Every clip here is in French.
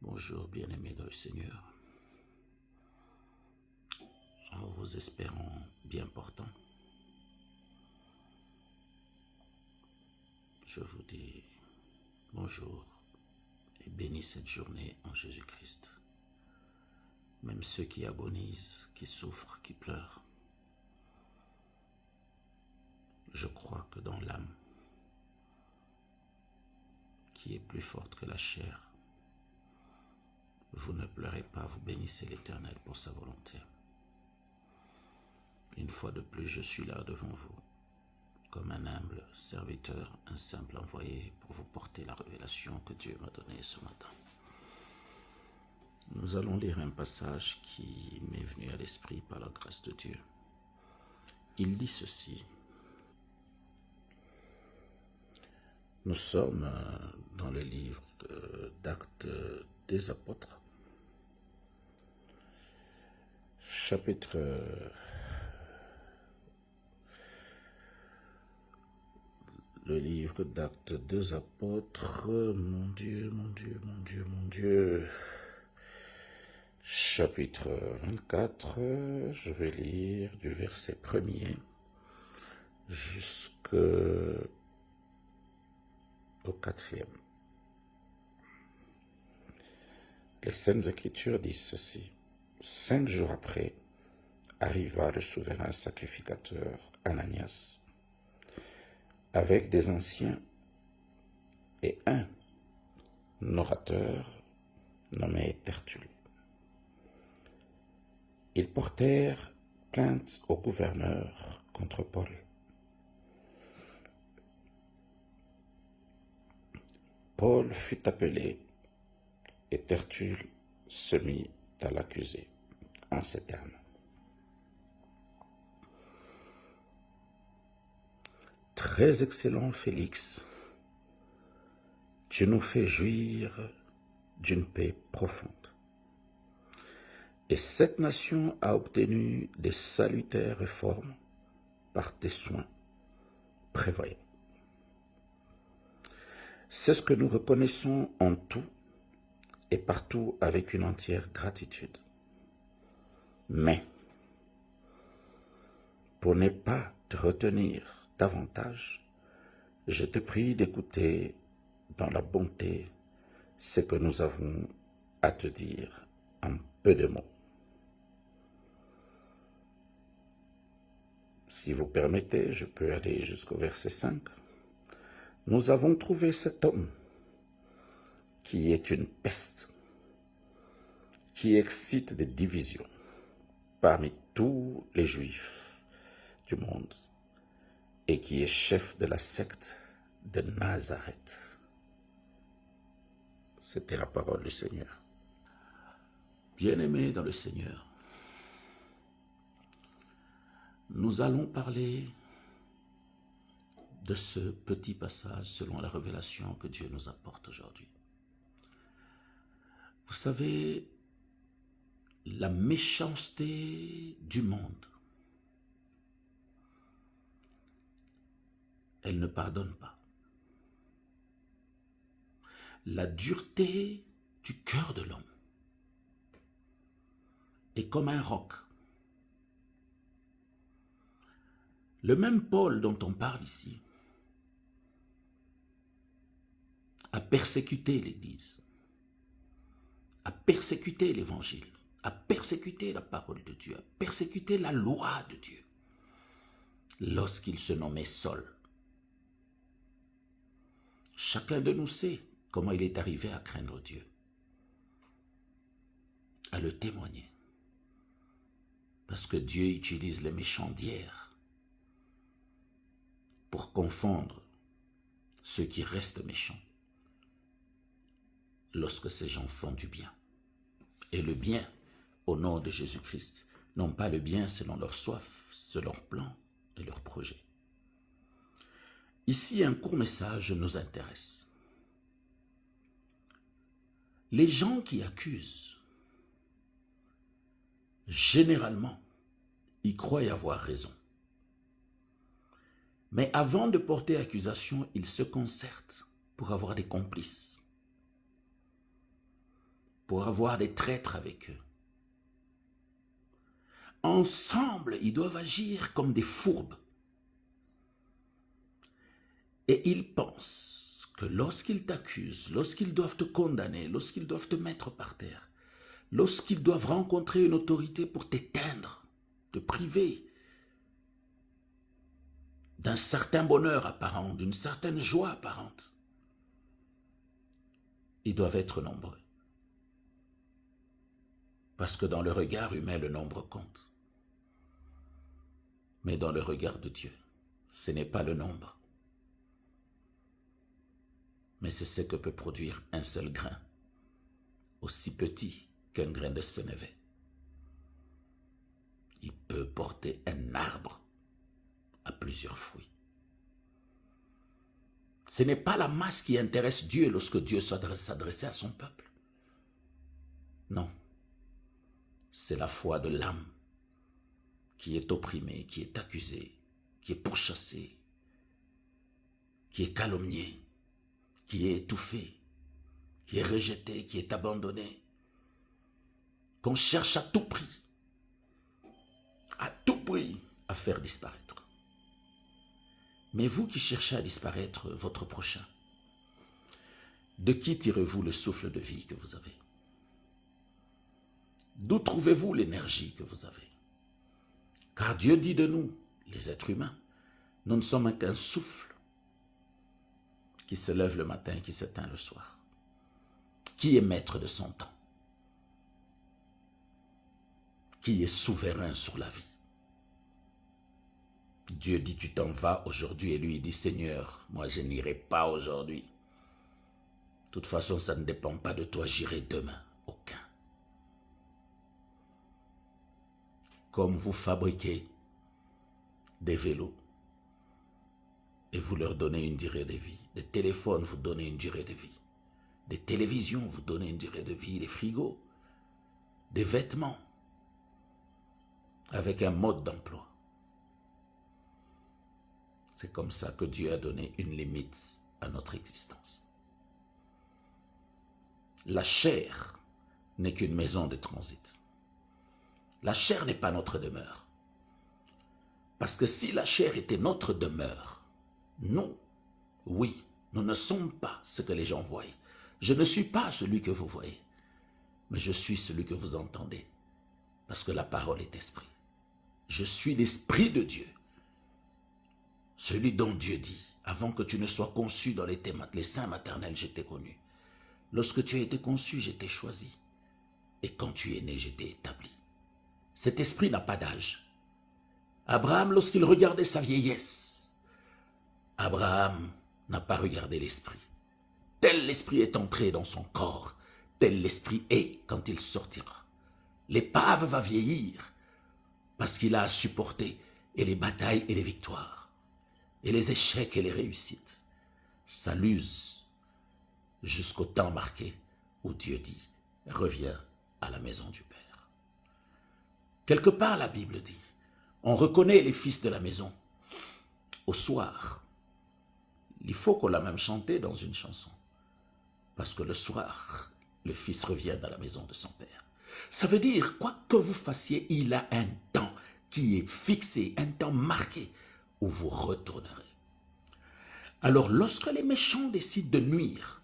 Bonjour bien-aimés dans le Seigneur, en vous espérant bien portant, je vous dis bonjour et bénis cette journée en Jésus-Christ. Même ceux qui agonisent, qui souffrent, qui pleurent, je crois que dans l'âme, qui est plus forte que la chair, vous ne pleurez pas, vous bénissez l'Éternel pour sa volonté. Une fois de plus, je suis là devant vous, comme un humble serviteur, un simple envoyé pour vous porter la révélation que Dieu m'a donnée ce matin. Nous allons lire un passage qui m'est venu à l'esprit par la grâce de Dieu. Il dit ceci. Nous sommes dans le livre d'Actes des Apôtres, chapitre le livre d'Actes des Apôtres, mon Dieu, chapitre 24, je vais lire du verset 1er jusqu'au 4e. Les Saintes Écritures disent ceci. 5 jours après, arriva le souverain sacrificateur Ananias, avec des anciens et un orateur nommé Tertulle. Ils portèrent plainte au gouverneur contre Paul. Paul fut appelé et Tertulle se mit à l'accuser en ces termes. Très excellent Félix, tu nous fais jouir d'une paix profonde. Et cette nation a obtenu des salutaires réformes par tes soins prévoyants. C'est ce que nous reconnaissons en tout et partout avec une entière gratitude. Mais, pour ne pas te retenir davantage, je te prie d'écouter dans la bonté ce que nous avons à te dire en peu de mots. Si vous permettez, je peux aller jusqu'au verset 5. Nous avons trouvé cet homme qui est une peste, qui excite des divisions parmi tous les Juifs du monde et qui est chef de la secte de Nazareth. C'était la parole du Seigneur. Bien-aimés dans le Seigneur, nous allons parler de ce petit passage selon la révélation que Dieu nous apporte aujourd'hui. Vous savez, la méchanceté du monde, elle ne pardonne pas. La dureté du cœur de l'homme est comme un roc. Le même Paul dont on parle ici a persécuté l'Église, a persécuté l'Évangile, a persécuté la parole de Dieu, a persécuté la loi de Dieu lorsqu'il se nommait Saul. Chacun de nous sait comment il est arrivé à craindre Dieu, à le témoigner. Parce que Dieu utilise les méchants d'hier pour confondre ceux qui restent méchants lorsque ces gens font du bien. Et le bien, au nom de Jésus-Christ, non pas le bien selon leur soif, selon leur plan et leur projet. Ici, un court message nous intéresse. Les gens qui accusent, généralement, ils croient avoir raison. Mais avant de porter accusation, ils se concertent pour avoir des complices. pour avoir des traîtres avec eux. Ensemble, ils doivent agir comme des fourbes. Et ils pensent que lorsqu'ils t'accusent, lorsqu'ils doivent te condamner, lorsqu'ils doivent te mettre par terre, lorsqu'ils doivent rencontrer une autorité pour t'éteindre, te priver d'un certain bonheur apparent, d'une certaine joie apparente, ils doivent être nombreux. Parce que dans le regard humain, le nombre compte. Mais dans le regard de Dieu, ce n'est pas le nombre. Mais c'est ce que peut produire un seul grain, aussi petit qu'un grain de sénévé. Il peut porter un arbre à plusieurs fruits. Ce n'est pas la masse qui intéresse Dieu lorsque Dieu s'adressait à son peuple. Non. C'est la foi de l'âme qui est opprimée, qui est accusée, qui est pourchassée, qui est calomniée, qui est étouffée, qui est rejetée, qui est abandonnée, qu'on cherche à tout prix à faire disparaître. Mais vous qui cherchez à disparaître votre prochain, de qui tirez-vous le souffle de vie que vous avez? D'où trouvez-vous l'énergie que vous avez? Car Dieu dit de nous, les êtres humains, nous ne sommes qu'un souffle qui se lève le matin et qui s'éteint le soir. Qui est maître de son temps? Qui est souverain sur la vie? Dieu dit, tu t'en vas aujourd'hui, et lui il dit, Seigneur, moi je n'irai pas aujourd'hui. De toute façon, ça ne dépend pas de toi, j'irai demain. Aucun. Comme vous fabriquez des vélos et vous leur donnez une durée de vie, des téléphones, vous donnez une durée de vie, des télévisions, vous donnez une durée de vie, des frigos, des vêtements, avec un mode d'emploi. C'est comme ça que Dieu a donné une limite à notre existence. La chair n'est qu'une maison de transit. La chair n'est pas notre demeure. Parce que si la chair était notre demeure, nous, oui, nous ne sommes pas ce que les gens voient. Je ne suis pas celui que vous voyez, mais je suis celui que vous entendez. Parce que la parole est esprit. Je suis l'esprit de Dieu. Celui dont Dieu dit, avant que tu ne sois conçu dans les seins maternels, je t'ai connu. Lorsque tu as été conçu, je t'ai choisi. Et quand tu es né, je t'ai établi. Cet esprit n'a pas d'âge. Abraham, lorsqu'il regardait sa vieillesse, Abraham n'a pas regardé l'esprit. Tel l'esprit est entré dans son corps, tel l'esprit est quand il sortira. L'épave va vieillir parce qu'il a à supporter et les batailles et les victoires, et les échecs et les réussites. Ça l'use jusqu'au temps marqué où Dieu dit « Reviens à la maison du Père ». Quelque part, la Bible dit, on reconnaît les fils de la maison au soir. Il faut qu'on l'a même chanté dans une chanson. Parce que le soir, le fils revient à la maison de son père. Ça veut dire, quoi que vous fassiez, il a un temps qui est fixé, un temps marqué où vous retournerez. Alors, lorsque les méchants décident de nuire,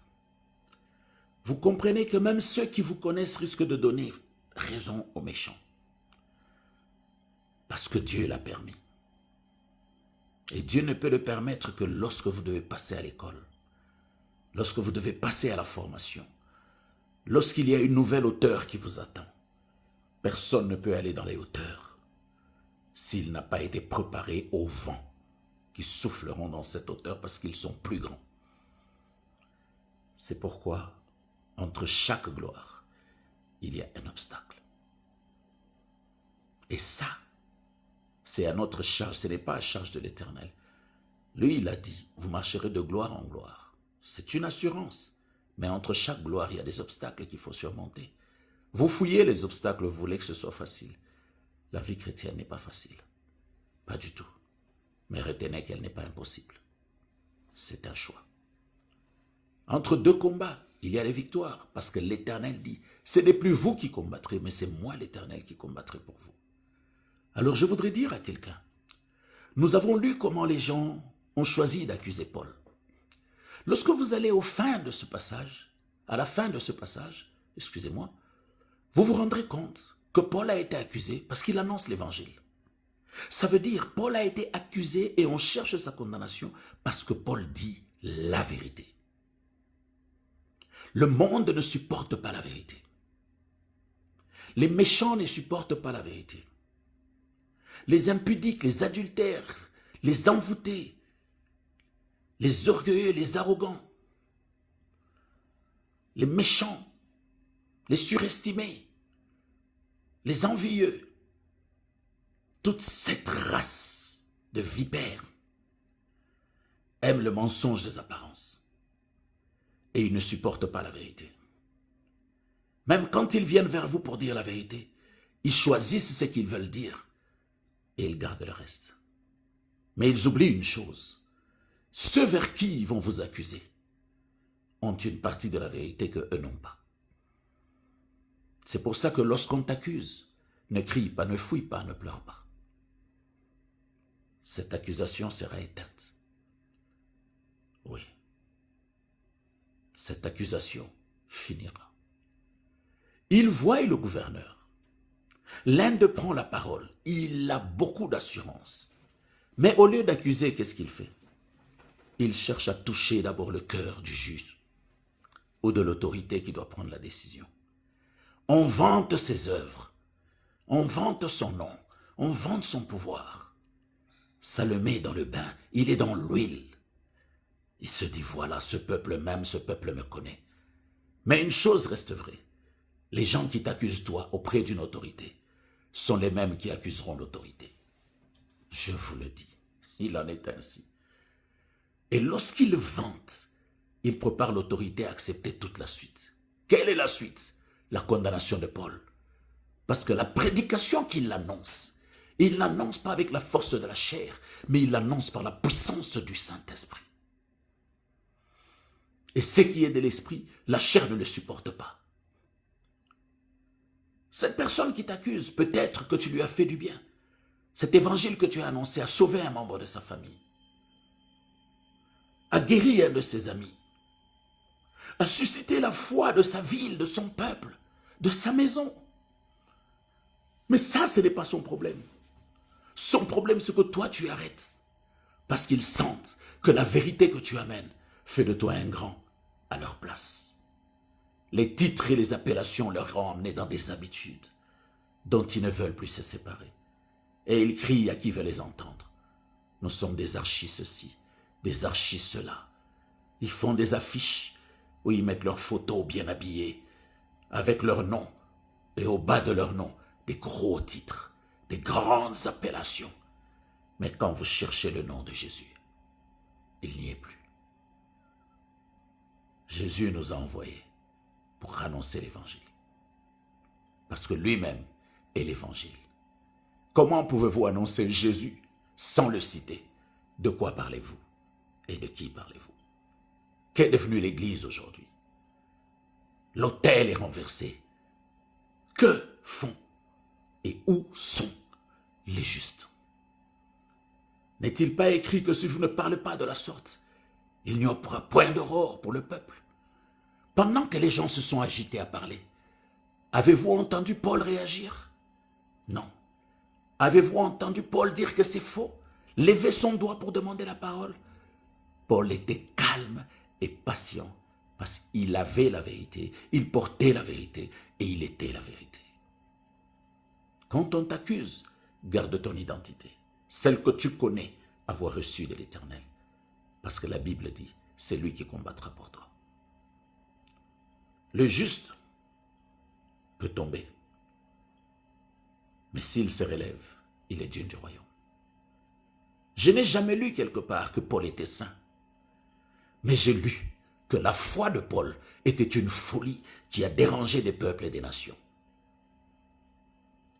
vous comprenez que même ceux qui vous connaissent risquent de donner raison aux méchants. Parce que Dieu l'a permis. Et Dieu ne peut le permettre que lorsque vous devez passer à l'école, lorsque vous devez passer à la formation, lorsqu'il y a une nouvelle hauteur qui vous attend. Personne ne peut aller dans les hauteurs s'il n'a pas été préparé aux vents qui souffleront dans cette hauteur parce qu'ils sont plus grands. C'est pourquoi, entre chaque gloire, il y a un obstacle. Et ça, c'est à notre charge, ce n'est pas à charge de l'Éternel. Lui, il a dit, vous marcherez de gloire en gloire. C'est une assurance. Mais entre chaque gloire, il y a des obstacles qu'il faut surmonter. Vous fouillez les obstacles, vous voulez que ce soit facile. La vie chrétienne n'est pas facile. Pas du tout. Mais retenez qu'elle n'est pas impossible. C'est un choix. Entre deux combats, il y a des victoires, parce que l'Éternel dit, ce n'est plus vous qui combattrez, mais c'est moi l'Éternel qui combattrai pour vous. Alors je voudrais dire à quelqu'un, nous avons lu comment les gens ont choisi d'accuser Paul. Lorsque vous allez à la fin de ce passage, excusez-moi, vous vous rendrez compte que Paul a été accusé parce qu'il annonce l'évangile. Ça veut dire Paul a été accusé et on cherche sa condamnation parce que Paul dit la vérité. Le monde ne supporte pas la vérité. Les méchants ne supportent pas la vérité. Les impudiques, les adultères, les envoûtés, les orgueilleux, les arrogants, les méchants, les surestimés, les envieux, toute cette race de vipères aime le mensonge des apparences et ils ne supportent pas la vérité. Même quand ils viennent vers vous pour dire la vérité, ils choisissent ce qu'ils veulent dire et ils gardent le reste. Mais ils oublient une chose, ceux vers qui ils vont vous accuser ont une partie de la vérité qu'eux n'ont pas. C'est pour ça que lorsqu'on t'accuse, ne crie pas, ne fouille pas, ne pleure pas. Cette accusation sera éteinte. Oui. Cette accusation finira. Il voit le gouverneur. L'Inde prend la parole. Il a beaucoup d'assurance. Mais au lieu d'accuser, qu'est-ce qu'il fait? Il cherche à toucher d'abord le cœur du juge ou de l'autorité qui doit prendre la décision. On vante ses œuvres. On vante son nom. On vante son pouvoir. Ça le met dans le bain. Il est dans l'huile. Il se dit, voilà, ce peuple m'aime, ce peuple me connaît. Mais une chose reste vraie. Les gens qui t'accusent toi auprès d'une autorité sont les mêmes qui accuseront l'autorité. Je vous le dis, il en est ainsi. Et lorsqu'il vante, il prépare l'autorité à accepter toute la suite. Quelle est la suite? La condamnation de Paul. Parce que la prédication qu'il annonce, il ne l'annonce pas avec la force de la chair, mais il l'annonce par la puissance du Saint-Esprit. Et ce qui est de l'esprit, la chair ne le supporte pas. Cette personne qui t'accuse, peut-être que tu lui as fait du bien. Cet évangile que tu as annoncé a sauvé un membre de sa famille, a guéri un de ses amis, a suscité la foi de sa ville, de son peuple, de sa maison. Mais ça, ce n'est pas son problème. Son problème, c'est que toi, tu arrêtes. Parce qu'ils sentent que la vérité que tu amènes fait de toi un grand à leur place. Les titres et les appellations leur ont emmené dans des habitudes dont ils ne veulent plus se séparer. Et ils crient à qui veut les entendre. Nous sommes des archis ceci, des archis cela. Ils font des affiches où ils mettent leurs photos bien habillées, avec leur nom, et au bas de leur nom, des gros titres, des grandes appellations. Mais quand vous cherchez le nom de Jésus, il n'y est plus. Jésus nous a envoyés pour annoncer l'évangile. Parce que lui-même est l'évangile. Comment pouvez-vous annoncer Jésus sans le citer? De quoi parlez-vous? Et de qui parlez-vous? Qu'est devenue l'Église aujourd'hui? L'autel est renversé. Que font et où sont les justes? N'est-il pas écrit que si vous ne parlez pas de la sorte, il n'y aura point d'aurore pour le peuple? Pendant que les gens se sont agités à parler, avez-vous entendu Paul réagir? Non. Avez-vous entendu Paul dire que c'est faux? Lever son doigt pour demander la parole? Paul était calme et patient parce qu'il avait la vérité, il portait la vérité et il était la vérité. Quand on t'accuse, garde ton identité, celle que tu connais avoir reçue de l'Éternel. Parce que la Bible dit, c'est lui qui combattra pour toi. Le juste peut tomber, mais s'il se relève, il est digne du royaume. Je n'ai jamais lu quelque part que Paul était saint, mais j'ai lu que la foi de Paul était une folie qui a dérangé des peuples et des nations.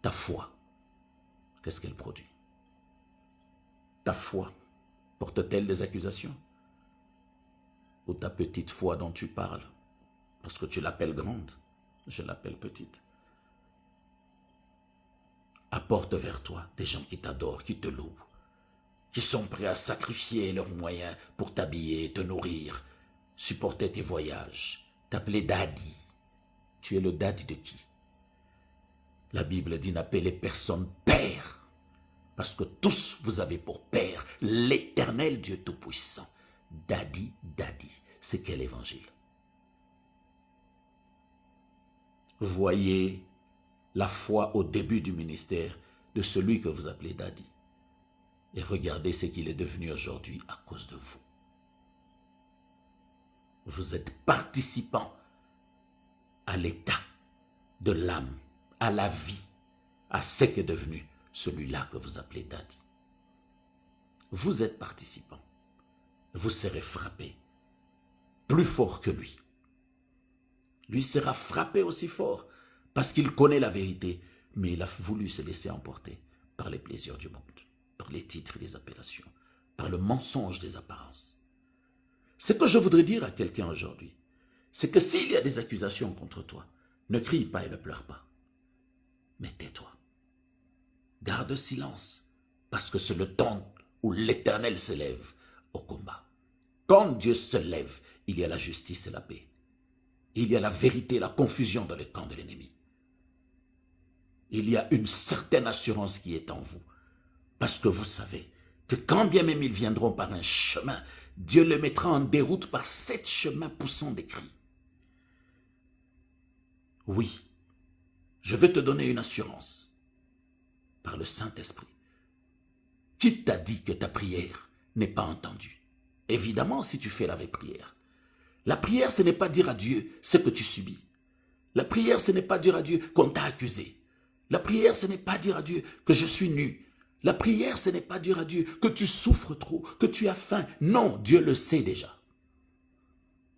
Ta foi, qu'est-ce qu'elle produit? Ta foi porte-t-elle des accusations? Ou ta petite foi dont tu parles Parce que tu l'appelles grande, je l'appelle petite. Apporte vers toi des gens qui t'adorent, qui te louent, qui sont prêts à sacrifier leurs moyens pour t'habiller, te nourrir, supporter tes voyages, t'appeler daddy. Tu es le daddy de qui? La Bible dit n'appelez personne père, parce que tous vous avez pour père l'Éternel Dieu Tout-Puissant. Daddy, daddy, c'est quel évangile? Voyez la foi au début du ministère de celui que vous appelez daddy. Et regardez ce qu'il est devenu aujourd'hui à cause de vous. Vous êtes participant à l'état de l'âme, à la vie, à ce qu'est devenu celui-là que vous appelez daddy. Vous êtes participant. Vous serez frappé plus fort que lui. Lui sera frappé aussi fort parce qu'il connaît la vérité, mais il a voulu se laisser emporter par les plaisirs du monde, par les titres et les appellations, par le mensonge des apparences. Ce que je voudrais dire à quelqu'un aujourd'hui, c'est que s'il y a des accusations contre toi, ne crie pas et ne pleure pas, mais tais-toi. Garde silence, parce que c'est le temps où l'Éternel se lève au combat. Quand Dieu se lève, il y a la justice et la paix. Il y a la vérité et la confusion dans le camp de l'ennemi. Il y a une certaine assurance qui est en vous, parce que vous savez que quand bien même ils viendront par un chemin, Dieu les mettra en déroute par 7 chemins poussant des cris. Oui, je vais te donner une assurance par le Saint-Esprit. Qui t'a dit que ta prière n'est pas entendue? Évidemment, si tu fais la vraie prière. La prière, ce n'est pas dire à Dieu ce que tu subis. La prière, ce n'est pas dire à Dieu qu'on t'a accusé. La prière, ce n'est pas dire à Dieu que je suis nu. La prière, ce n'est pas dire à Dieu que tu souffres trop, que tu as faim. Non, Dieu le sait déjà.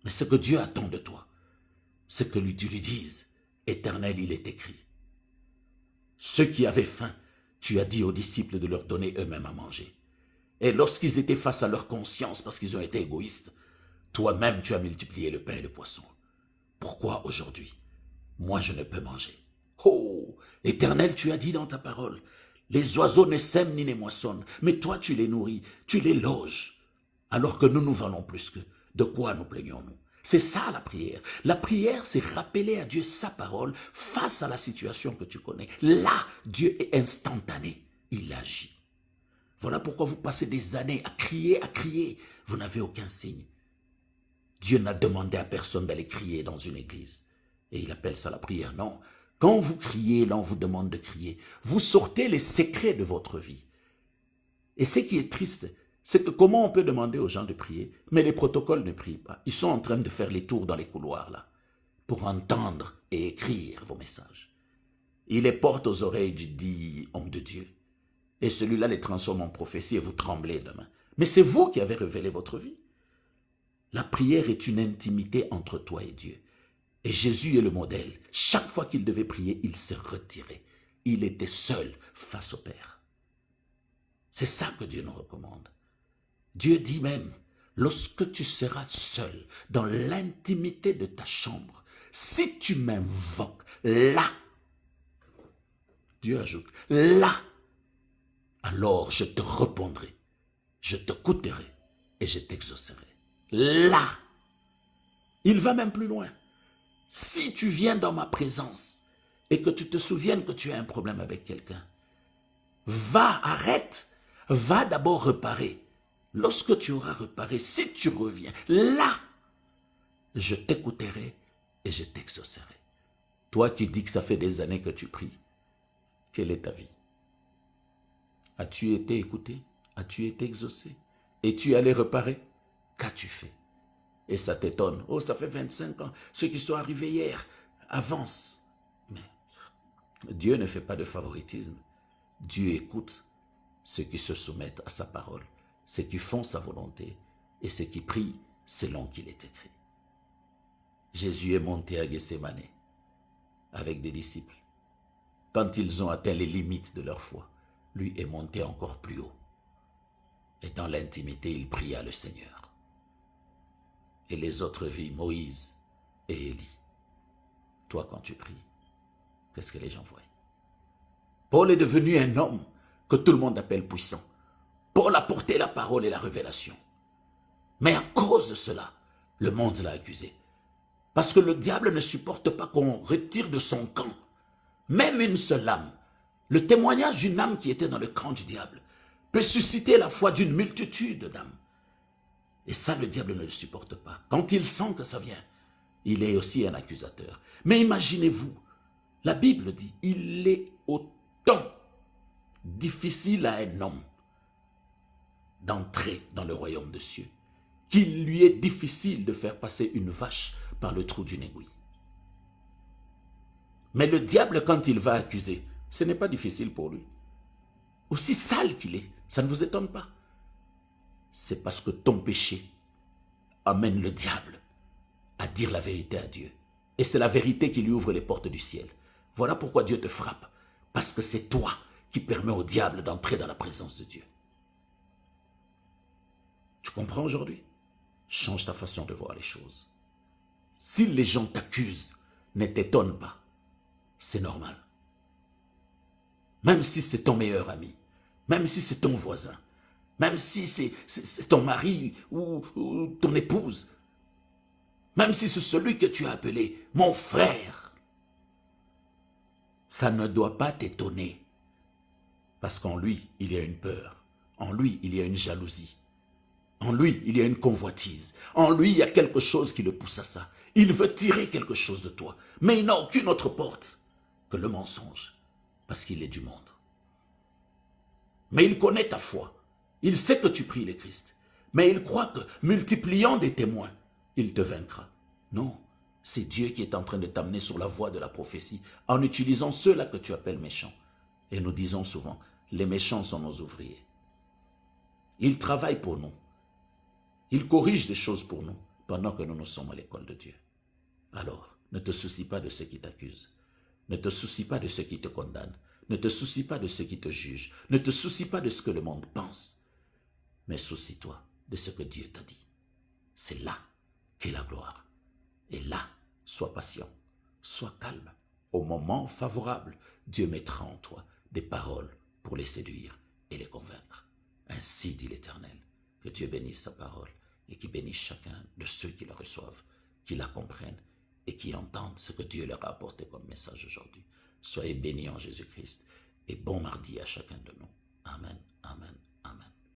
Mais ce que Dieu attend de toi, c'est que tu lui dises, Éternel, il est écrit. Ceux qui avaient faim, tu as dit aux disciples de leur donner eux-mêmes à manger. Et lorsqu'ils étaient face à leur conscience, parce qu'ils ont été égoïstes, toi-même tu as multiplié le pain et le poisson. Pourquoi aujourd'hui, moi je ne peux manger? Oh, Éternel, tu as dit dans ta parole, les oiseaux ne sèment ni ne moissonnent, mais toi tu les nourris, tu les loges, alors que nous valons plus qu'eux. De quoi nous plaignons-nous? C'est ça la prière. La prière, c'est rappeler à Dieu sa parole face à la situation que tu connais. Là, Dieu est instantané, il agit. Voilà pourquoi vous passez des années à crier, vous n'avez aucun signe. Dieu n'a demandé à personne d'aller crier dans une église. Et il appelle ça la prière. Non, quand vous criez, là on vous demande de crier. Vous sortez les secrets de votre vie. Et ce qui est triste, c'est que comment on peut demander aux gens de prier, mais les protocoles ne prient pas. Ils sont en train de faire les tours dans les couloirs là, pour entendre et écrire vos messages. Il les porte aux oreilles du dit homme de Dieu. Et celui-là les transforme en prophétie et vous tremblez demain. Mais c'est vous qui avez révélé votre vie. La prière est une intimité entre toi et Dieu. Et Jésus est le modèle. Chaque fois qu'il devait prier, il s'est retiré. Il était seul face au Père. C'est ça que Dieu nous recommande. Dieu dit même, lorsque tu seras seul dans l'intimité de ta chambre, si tu m'invoques, là, Dieu ajoute, là, alors je te répondrai, je te coûterai et je t'exaucerai. Là, il va même plus loin. Si tu viens dans ma présence et que tu te souviennes que tu as un problème avec quelqu'un, arrête, va d'abord réparer. Lorsque tu auras réparé, si tu reviens, là, je t'écouterai et je t'exaucerai. Toi qui dis que ça fait des années que tu pries, quelle est ta vie? As-tu été écouté? As-tu été exaucé? Es-tu allé réparer? Qu'as-tu fait? Et ça t'étonne. Oh, ça fait 25 ans. Ceux qui sont arrivés hier avancent. Mais Dieu ne fait pas de favoritisme. Dieu écoute ceux qui se soumettent à sa parole, ceux qui font sa volonté et ceux qui prient selon qu'il est écrit. Jésus est monté à Gethsémane avec des disciples. Quand ils ont atteint les limites de leur foi, lui est monté encore plus haut. Et dans l'intimité, il pria le Seigneur. Et les autres virent Moïse et Élie toi quand tu pries, qu'est-ce que les gens voient? Paul est devenu un homme que tout le monde appelle puissant. Paul a porté la parole et la révélation. Mais à cause de cela, le monde l'a accusé. Parce que le diable ne supporte pas qu'on retire de son camp même une seule âme. Le témoignage d'une âme qui était dans le camp du diable peut susciter la foi d'une multitude d'âmes. Et ça, le diable ne le supporte pas. Quand il sent que ça vient, il est aussi un accusateur. Mais imaginez-vous, la Bible dit, il est autant difficile à un homme d'entrer dans le royaume des cieux qu'il lui est difficile de faire passer une vache par le trou d'une aiguille. Mais le diable, quand il va accuser, ce n'est pas difficile pour lui. Aussi sale qu'il est, ça ne vous étonne pas. C'est parce que ton péché amène le diable à dire la vérité à Dieu. Et c'est la vérité qui lui ouvre les portes du ciel. Voilà pourquoi Dieu te frappe. Parce que c'est toi qui permets au diable d'entrer dans la présence de Dieu. Tu comprends aujourd'hui? Change ta façon de voir les choses. Si les gens t'accusent, ne t'étonne pas. C'est normal. Même si c'est ton meilleur ami, même si c'est ton voisin, même si c'est ton mari ou ton épouse, même si c'est celui que tu as appelé mon frère, ça ne doit pas t'étonner. Parce qu'en lui, il y a une peur. En lui, il y a une jalousie. En lui, il y a une convoitise. En lui, il y a quelque chose qui le pousse à ça. Il veut tirer quelque chose de toi. Mais il n'a aucune autre porte que le mensonge. Parce qu'il est du monde. Mais il connaît ta foi. Il sait que tu pries le Christ. Mais il croit que, multipliant des témoins, il te vaincra. Non, c'est Dieu qui est en train de t'amener sur la voie de la prophétie en utilisant ceux-là que tu appelles méchants. Et nous disons souvent, les méchants sont nos ouvriers. Ils travaillent pour nous. Ils corrigent des choses pour nous pendant que nous sommes à l'école de Dieu. Alors, ne te soucie pas de ceux qui t'accusent. Ne te soucie pas de ceux qui te condamnent. Ne te soucie pas de ceux qui te jugent. Ne te soucie pas de ce que le monde pense. Mais soucie-toi de ce que Dieu t'a dit. C'est là qu'est la gloire. Et là, sois patient, sois calme. Au moment favorable, Dieu mettra en toi des paroles pour les séduire et les convaincre. Ainsi dit l'Éternel. Que Dieu bénisse sa parole et qui bénisse chacun de ceux qui la reçoivent, qui la comprennent et qui entendent ce que Dieu leur a apporté comme message aujourd'hui. Soyez bénis en Jésus-Christ et bon mardi à chacun de nous. Amen, amen, amen.